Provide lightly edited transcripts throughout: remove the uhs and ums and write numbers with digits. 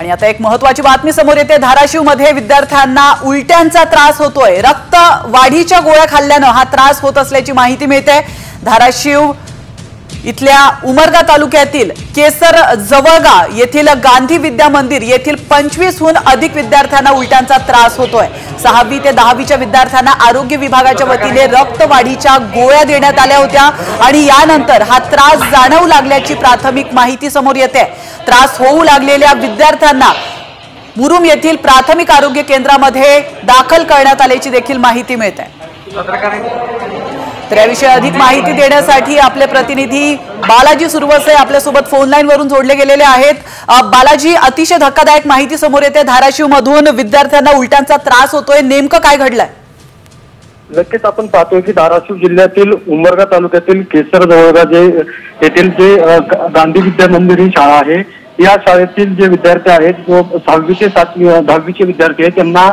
आणि आता एक महत्त्वाची बातमी समोर येते। धाराशिवमध्ये विद्यार्थ्यांना उलट्यांचा त्रास होतोय। रक्त वाढीच्या गोळ्या खाल्ल्याने हा त्रास होत असल्याची माहिती मिळते। धाराशिव इथल्या उमरगा तालुक्यातील केसर जवळगा येथील गांधी विद्या मंदिर येथील 25हून अधिक विद्यार्थ्यांना उलट्यांचा त्रास होतोय। 6वी ते 10वीच्या विद्यार्थ्यांना आरोग्य विभागाच्या वतीने रक्तवाढीच्या गोळ्या देण्यात आल्या होत्या आणि यानंतर हा त्रास जाणवू लागल्याची प्राथमिक माहिती समोर येते। त्रास होऊ लागलेल्या विद्यार्थ्यांना मुरुम येथील प्राथमिक आरोग्य केंद्रामध्ये दाखल करण्यात आल्याची देखील माहिती मिळते। तर याविषयी अधिक माहिती देण्यासाठी आपले प्रतिनिधी बालाजी सुरवसे आपल्या सोबत फोन लाईन वरून जोडले गेलेले आहेत। बालाजी, अतिशय धक्कादायक माहिती समोर येते। धाराशिव मधून विद्यार्थ्यांना उलट्यांचा त्रास होतोय, नेमकं काय घडलंय? नक्कीच आपण पाहतोय की धाराशिव जिल्ह्यातील उमरगा तालुक्यातील केसर जवळगा येथील जे गांधी विद्या मंदिर ही शाळा आहे, या शाळेतील जे विद्यार्थी आहेत, जो 6वी ते 10वीचे विद्यार्थी आहेत, त्यांना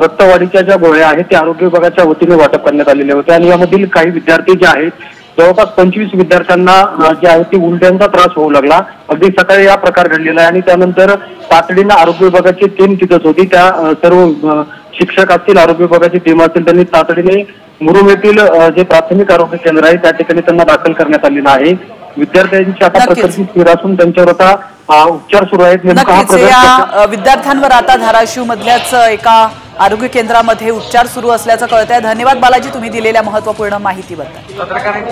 रक्तवाढीच्या ज्या गोळ्या आहेत त्या आरोग्य विभागाच्या वतीने वाटप करण्यात आलेले होते आणि यामधील काही विद्यार्थी जे आहेत, जवळपास 25 विद्यार्थ्यांना जे आहे ते उलट्यांचा त्रास होऊ लागला। अगदी सकाळी हा प्रकार घडलेला आहे आणि त्यानंतर तातडीनं आरोग्य विभागाची टीम तिथंच होती। त्या सर्व शिक्षक असतील, आरोग्य विभागाची टीम असतील, त्यांनी तातडीने मुरुम येथील जे प्राथमिक आरोग्य केंद्र आहे त्या ठिकाणी त्यांना दाखल करण्यात आलेलं आहे। विद्यार्थ्यांची आता प्रकृती स्थिर असून त्यांच्यावर आता उपचार सुरू आहेत। या विद्यार्थ्यांवर आता धाराशिव मधल्याच एका आरोग्य केंद्रामध्ये उपचार सुरू असल्याचं कळतंय। धन्यवाद बालाजी, तुम्ही दिलेल्या महत्त्वपूर्ण माहितीबद्दल।